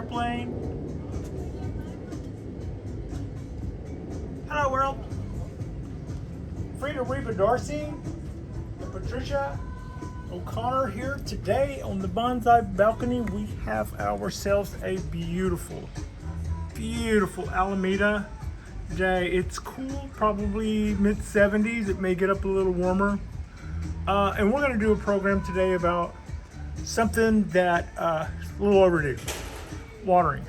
airplane. Hello world. Frida Reba Darcy and Patricia O'Connor here today on the Bonsai balcony. We have ourselves a beautiful Alameda day. It's cool, probably mid 70s. It may get up a little warmer. And we're going to do a program today about something that a little overdue. Watering.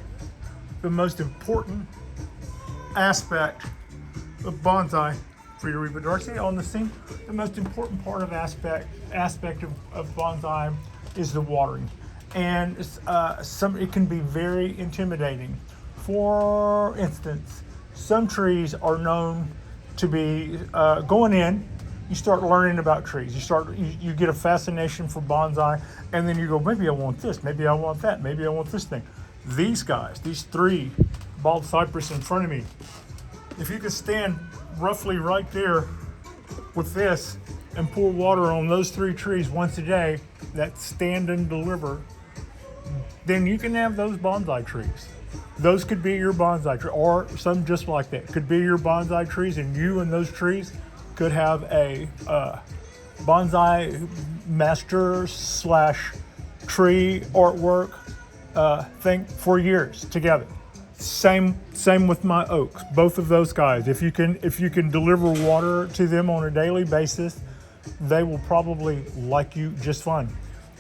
The most important aspect of bonsai. Frida Reba Darcy on the scene. The most important part of aspect of bonsai is the watering. And it can be very intimidating. For instance, some trees are known to be going in. You start learning about trees. You get a fascination for bonsai, and then you go, maybe I want this, maybe I want that, maybe I want this thing. These guys, these three bald cypress in front of me, if you could stand roughly right there with this and pour water on those three trees once a day that stand and deliver, then you can have those bonsai trees. Those could be your bonsai tree, or some just like that could be your bonsai trees, and you and those trees could have a bonsai master / tree artwork thing for years together. Same with my oaks. Both of those guys. If you can deliver water to them on a daily basis, they will probably like you just fine.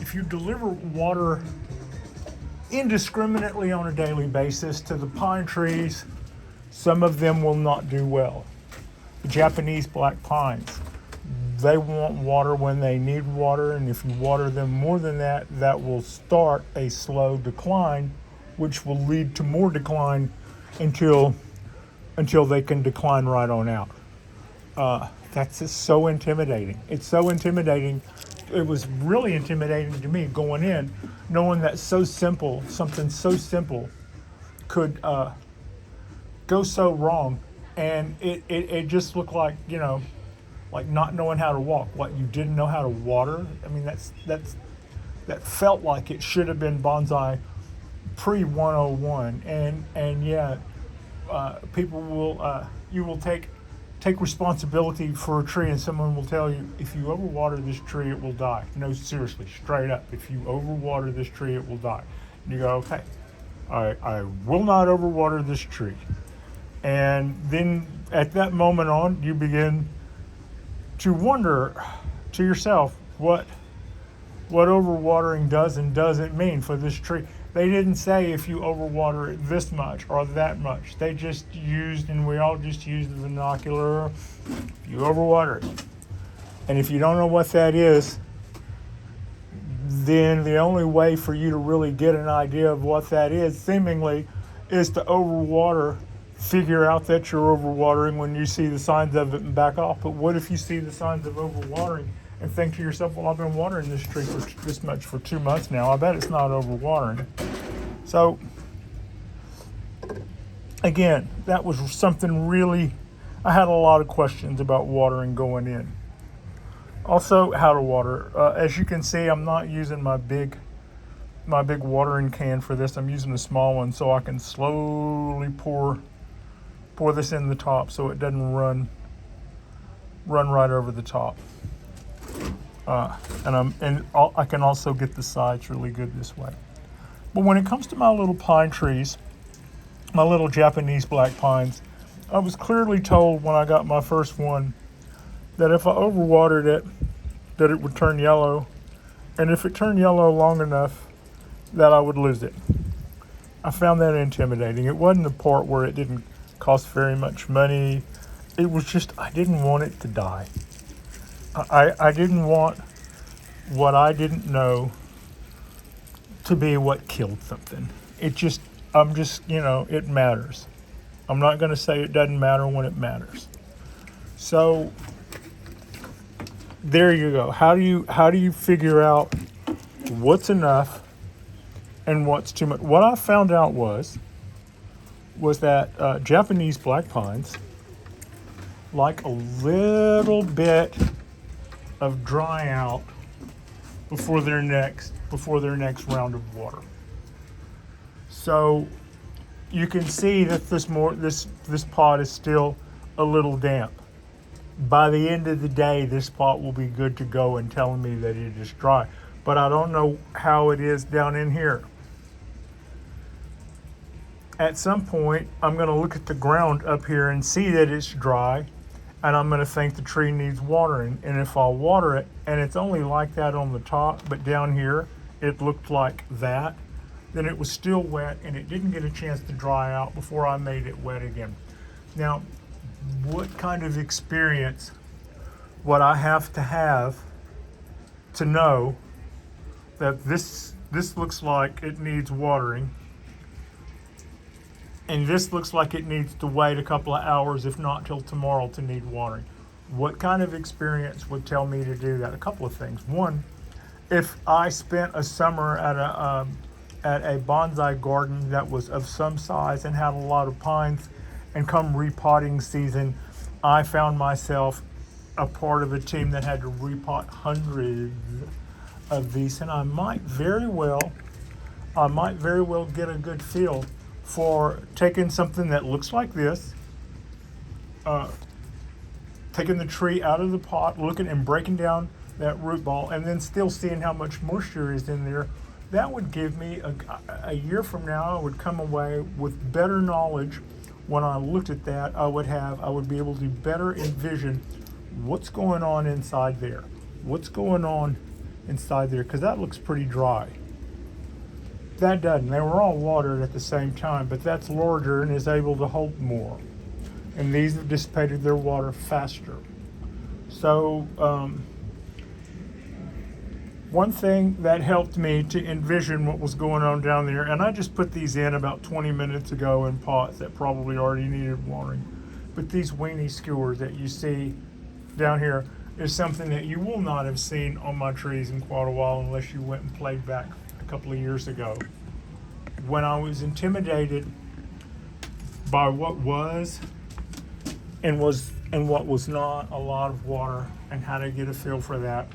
If you deliver water indiscriminately on a daily basis to the pine trees, some of them will not do well. The Japanese black pines, they want water when they need water, and if you water them more than that, that will start a slow decline, which will lead to more decline until they can decline right on out. That's just so intimidating. It's so intimidating. It was really intimidating to me going in, knowing that something so simple could go so wrong. And it just looked like, like not knowing how to walk. What, you didn't know how to water? I mean, that felt like it should have been bonsai pre-101. And yeah, people will, you will take responsibility for a tree, and someone will tell you, if you overwater this tree, it will die. No, seriously, straight up. If you overwater this tree, it will die. And you go, okay, I will not overwater this tree. And then at that moment on, you begin to wonder to yourself what overwatering does and doesn't mean for this tree. They didn't say if you overwater it this much or that much. They just used, and we all just used the vernacular, you overwater it. And if you don't know what that is, then the only way for you to really get an idea of what that is, seemingly, is to overwater. Figure out that you're overwatering when you see the signs of it and back off. But what if you see the signs of overwatering and think to yourself, well, I've been watering this tree for this much for 2 months now. I bet it's not overwatering. So, again, that was something really, I had a lot of questions about watering going in. Also, how to water. As you can see, I'm not using my big watering can for this. I'm using a small one so I can slowly pour this in the top so it doesn't run right over the top. I can also get the sides really good this way. But when it comes to my little pine trees, my little Japanese black pines, I was clearly told when I got my first one that if I overwatered it, that it would turn yellow, and if it turned yellow long enough, that I would lose it. I found that intimidating. It wasn't the part where it didn't cost very much money. It was just, I didn't want it to die. I didn't want what I didn't know to be what killed something. It matters. I'm not going to say it doesn't matter when it matters. So there you go. How do you figure out what's enough and what's too much? What I found out was that Japanese black pines like a little bit of dry out before their next round of water. So you can see that this pot is still a little damp. By the end of the day, this pot will be good to go and telling me that it is dry. But I don't know how it is down in here. At some point, I'm going to look at the ground up here and see that it's dry, and I'm going to think the tree needs watering. And if I'll water it, and it's only like that on the top, but down here it looked like that, then it was still wet and it didn't get a chance to dry out before I made it wet again. Now, what kind of experience would I have to know that this looks like it needs watering, and this looks like it needs to wait a couple of hours, if not till tomorrow, to need watering? What kind of experience would tell me to do that? A couple of things. One, if I spent a summer at a bonsai garden that was of some size and had a lot of pines, and come repotting season, I found myself a part of a team that had to repot hundreds of these, and I might very well get a good feel for taking something that looks like this, taking the tree out of the pot, looking and breaking down that root ball, and then still seeing how much moisture is in there. That would give me a year from now, I would come away with better knowledge. When I looked at that, I would be able to better envision what's going on inside there. What's going on inside there? Because that looks pretty dry. That doesn't. They were all watered at the same time, but that's larger and is able to hold more. And these have dissipated their water faster. So, one thing that helped me to envision what was going on down there, and I just put these in about 20 minutes ago in pots that probably already needed watering, but these weenie skewers that you see down here is something that you will not have seen on my trees in quite a while unless you went and played back a couple of years ago. When I was intimidated by what was and what was not a lot of water and how to get a feel for that,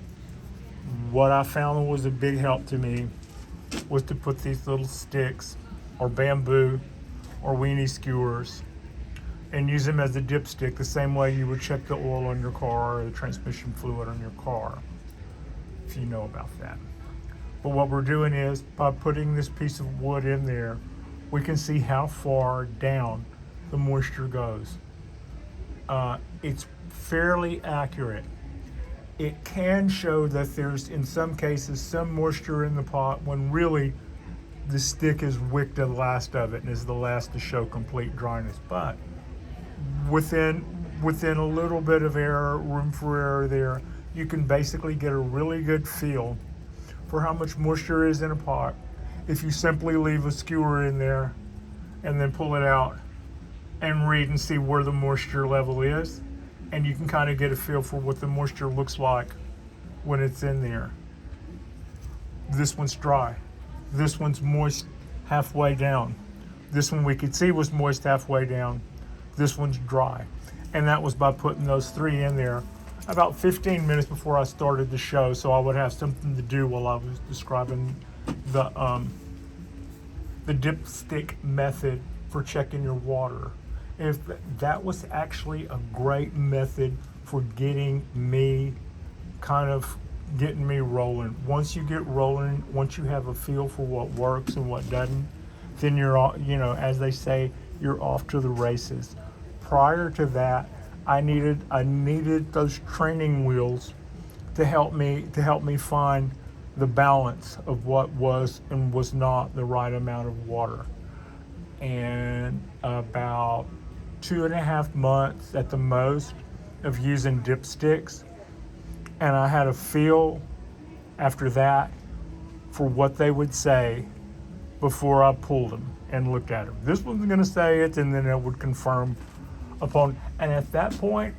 what I found was a big help to me was to put these little sticks or bamboo or weenie skewers and use them as a dipstick, the same way you would check the oil on your car or the transmission fluid on your car, if you know about that. But what we're doing is, by putting this piece of wood in there, we can see how far down the moisture goes. It's fairly accurate. It can show that there's, in some cases, some moisture in the pot when really the stick has wicked the last of it and is the last to show complete dryness. But within a little bit of room for error there, you can basically get a really good feel for how much moisture is in a pot if you simply leave a skewer in there and then pull it out and read and see where the moisture level is. And you can kind of get a feel for what the moisture looks like when it's in there. This one's dry. This one's moist halfway down. This one we could see was moist halfway down. This one's dry. And that was by putting those three in there about 15 minutes before I started the show, so I would have something to do while I was describing the dipstick method for checking your water. If that was actually a great method for getting me rolling. Once you get rolling, once you have a feel for what works and what doesn't, then you're all, as they say, you're off to the races. Prior to that, I needed those training wheels to help me find the balance of what was and was not the right amount of water. And about 2.5 months at the most of using dipsticks, and I had a feel after that for what they would say before I pulled them and looked at them. This one's going to say it, and then it would confirm upon. And at that point,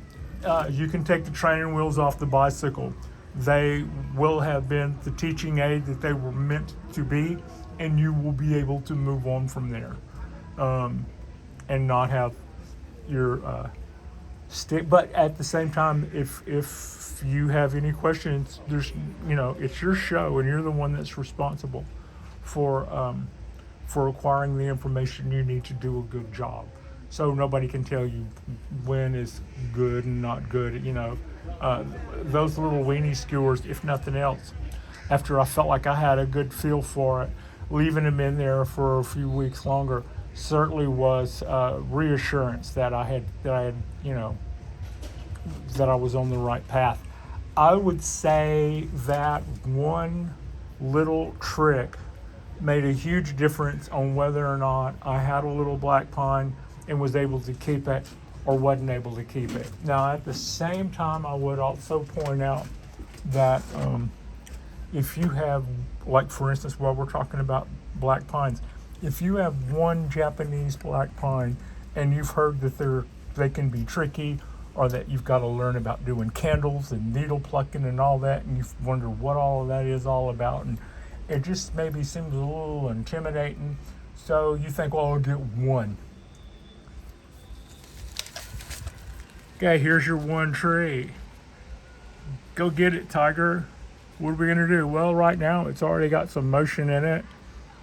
you can take the training wheels off the bicycle. They will have been the teaching aid that they were meant to be, and you will be able to move on from there, and not have your stick. But at the same time, if you have any questions, there's it's your show, and you're the one that's responsible for for acquiring the information you need to do a good job. So nobody can tell you when is good and not good. Those little weenie skewers, if nothing else, after I felt like I had a good feel for it, leaving them in there for a few weeks longer certainly was reassurance that that I was on the right path. I would say that one little trick made a huge difference on whether or not I had a little black pine and was able to keep it or wasn't able to keep it. Now, at the same time, I would also point out that if you have, like for instance, while we're talking about black pines, if you have one Japanese black pine and you've heard that they can be tricky, or that you've got to learn about doing candles and needle plucking and all that, and you wonder what all of that is all about, and it just maybe seems a little intimidating, so you think, well, I'll get one. Okay, here's your one tree. Go get it, tiger. What are we gonna do? Well, right now it's already got some motion in it,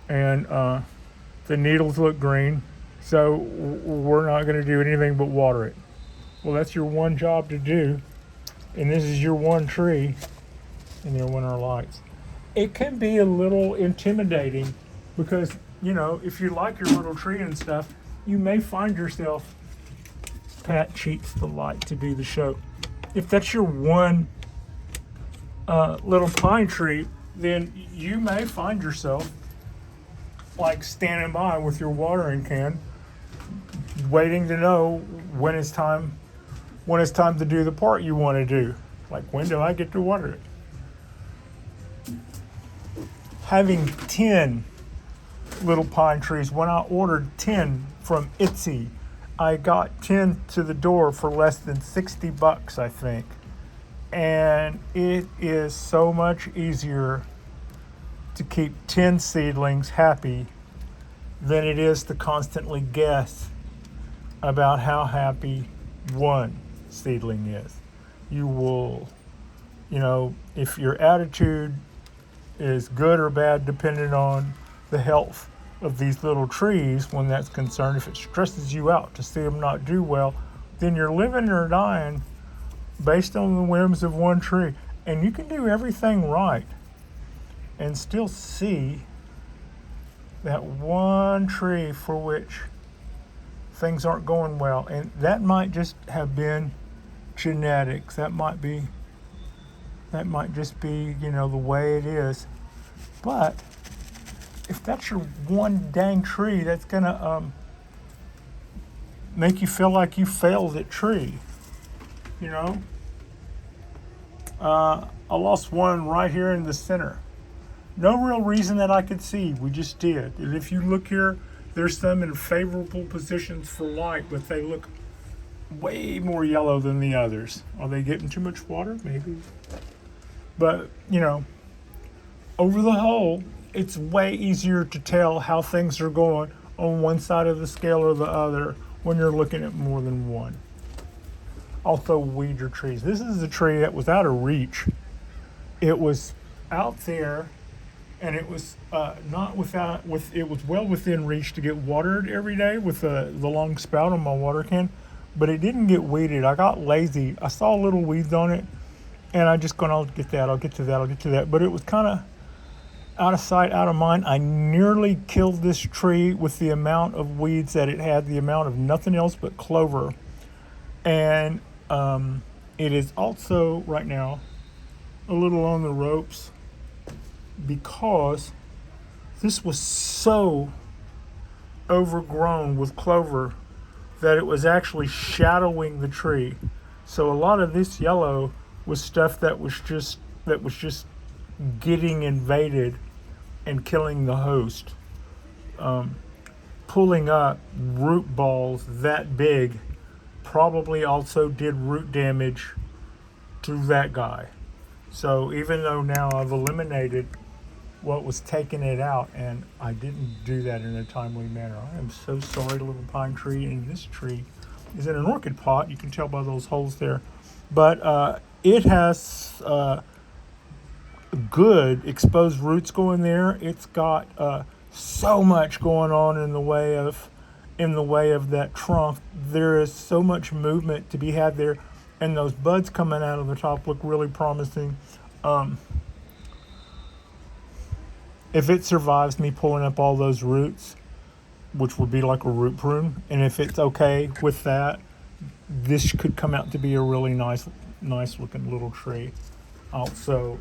and the needles look green, so we're not gonna do anything but water it. Well, that's your one job to do, and this is your one tree, and there went our lights. It can be a little intimidating because, if you like your little tree and stuff, you may find yourself, Pat cheats the light to do the show. If that's your one little pine tree, then you may find yourself like standing by with your watering can, waiting to know when it's time to do the part you want to do. Like, when do I get to water it? Having 10 little pine trees, when I ordered 10 from Etsy, I got 10 to the door for less than $60, I think. And it is so much easier to keep 10 seedlings happy than it is to constantly guess about how happy one seedling is. You will, if your attitude is good or bad depending on the health of these little trees when that's concerned, if it stresses you out to see them not do well, then you're living or dying based on the whims of one tree. And you can do everything right and still see that one tree for which things aren't going well. And that might just have been genetics. That might just be, the way it is. But if that's your one dang tree, that's gonna make you feel like you failed at tree. I lost one right here in the center. No real reason that I could see. We just did. And if you look here, there's some in favorable positions for light, but they look way more yellow than the others. Are they getting too much water? Maybe. But, over the whole, it's way easier to tell how things are going on one side of the scale or the other when you're looking at more than one. Also, weed your trees. This is a tree that was out of reach. It was out there, and it was it was well within reach to get watered every day with the long spout on my water can, but it didn't get weeded. I got lazy. I saw little weeds on it, and I just I'll get to that. But it was kind of out of sight, out of mind. I nearly killed this tree with the amount of weeds that it had, the amount of nothing else but clover. And it is also right now a little on the ropes because this was so overgrown with clover that it was actually shadowing the tree. So a lot of this yellow was stuff that was just getting invaded and killing the host. Pulling up root balls that big probably also did root damage to that guy. So even though now I've eliminated what was taking it out, and I didn't do that in a timely manner. I am so sorry, little pine tree. And this tree is in an orchid pot. You can tell by those holes there. But it has good exposed roots going there. It's got so much going on in the way of that trunk. There is so much movement to be had there, and those buds coming out of the top look really promising. If it survives me pulling up all those roots, which would be like a root prune, and if it's okay with that, this could come out to be a really nice looking little tree. Also,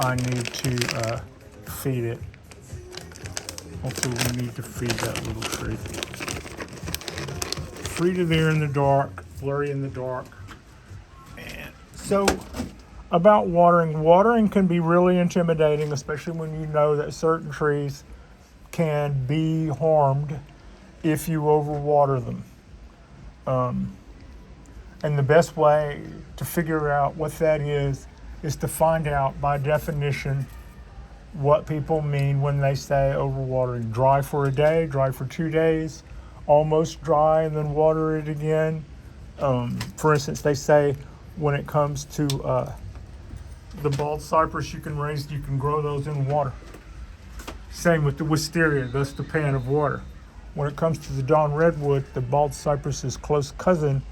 I need to feed it. Also, we need to feed that little tree. Free to there in the dark, blurry in the dark. And so, about watering. Watering can be really intimidating, especially when you know that certain trees can be harmed if you overwater them. And the best way to figure out what that is to find out by definition what people mean when they say overwatering. Dry for a day, dry for 2 days, almost dry, and then water it again. For instance, they say when it comes to the bald cypress, you can grow those in water. Same with the wisteria, that's the pan of water. When it comes to the Dawn redwood, the bald cypress's close cousin,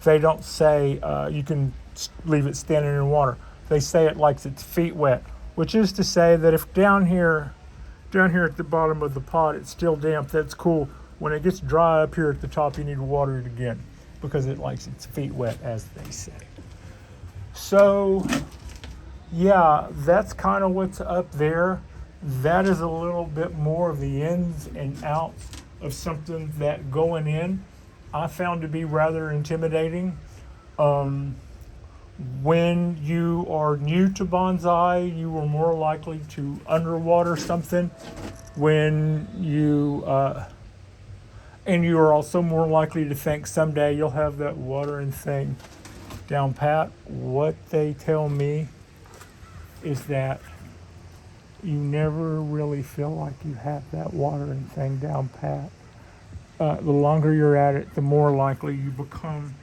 they don't say you can leave it standing in water. They say it likes its feet wet, which is to say that if down here at the bottom of the pot it's still damp, that's cool. When it gets dry up here at the top, you need to water it again because it likes its feet wet, as they say. So, yeah, that's kind of what's up there. That is a little bit more of the ins and outs of something that going in I found to be rather intimidating. When you are new to bonsai, you are more likely to underwater something. And you are also more likely to think someday you'll have that watering thing down pat. What they tell me is that you never really feel like you have that watering thing down pat. The longer you're at it, the more likely you become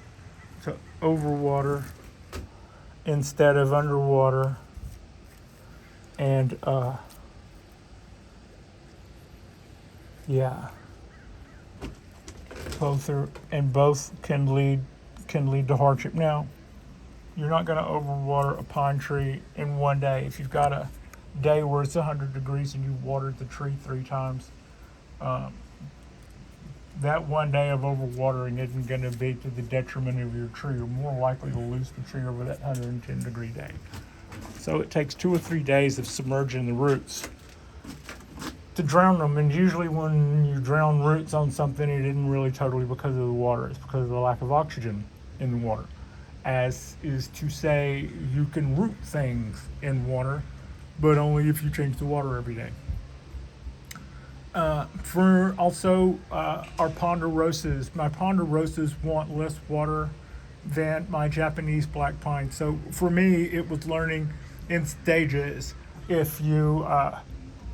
to overwater instead of underwater. And yeah, both can lead to hardship. Now, you're not going to overwater a pine tree in one day. If you've got a day where it's 100 degrees and you watered the tree 3 times, that one day of overwatering isn't going to be to the detriment of your tree. You're more likely to lose the tree over that 110 degree day. So it takes 2 or 3 days of submerging the roots to drown them. And usually when you drown roots on something, it isn't really totally because of the water. It's because of the lack of oxygen in the water. As is to say, you can root things in water, but only if you change the water every day. For also our ponderosas. My ponderosas want less water than my Japanese black pine. So for me, it was learning in stages. If I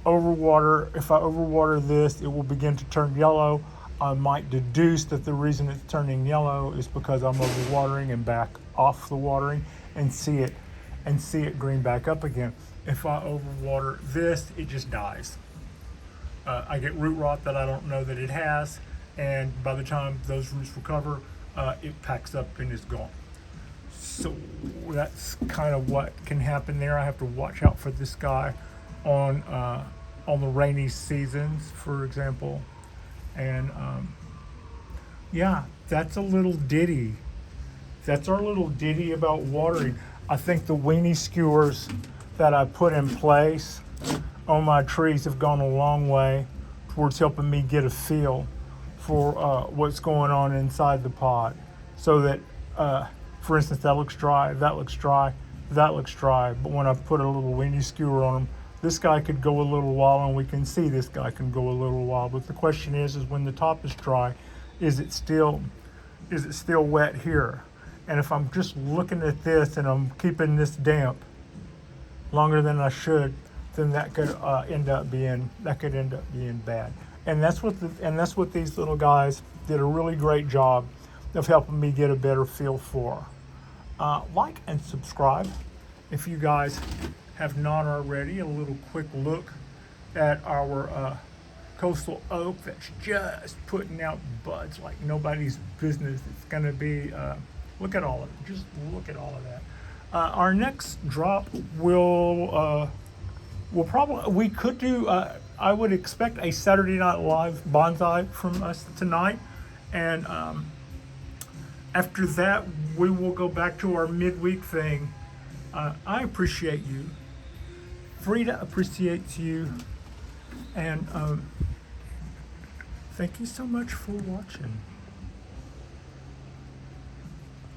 overwater this, it will begin to turn yellow. I might deduce that the reason it's turning yellow is because I'm overwatering and back off the watering and see it green back up again. If I overwater this, it just dies. I get root rot that I don't know that it has, and by the time those roots recover, it packs up and is gone. So that's kind of what can happen there. I have to watch out for this guy on the rainy seasons, for example. And yeah, that's a little ditty. That's our little ditty about watering. I think the weenie skewers that I put in place on my trees have gone a long way towards helping me get a feel for what's going on inside the pod. So that, for instance, that looks dry, that looks dry, that looks dry. But when I put a little weenie skewer on them, this guy could go a little while, and we can see this guy can go a little while. But the question is when the top is dry, is it still wet here? And if I'm just looking at this and I'm keeping this damp longer than I should, then that could end up being bad. And that's what these little guys did a really great job of helping me get a better feel for. Like and subscribe if you guys have not already, a little quick look at our coastal oak that's just putting out buds like nobody's business. It's going to be, look at all of it. Just look at all of that. Our next drop will probably, we could do, I would expect a Saturday Night Live bonsai from us tonight. And after that, we will go back to our midweek thing. I appreciate you. Frida appreciates you. And thank you so much for watching.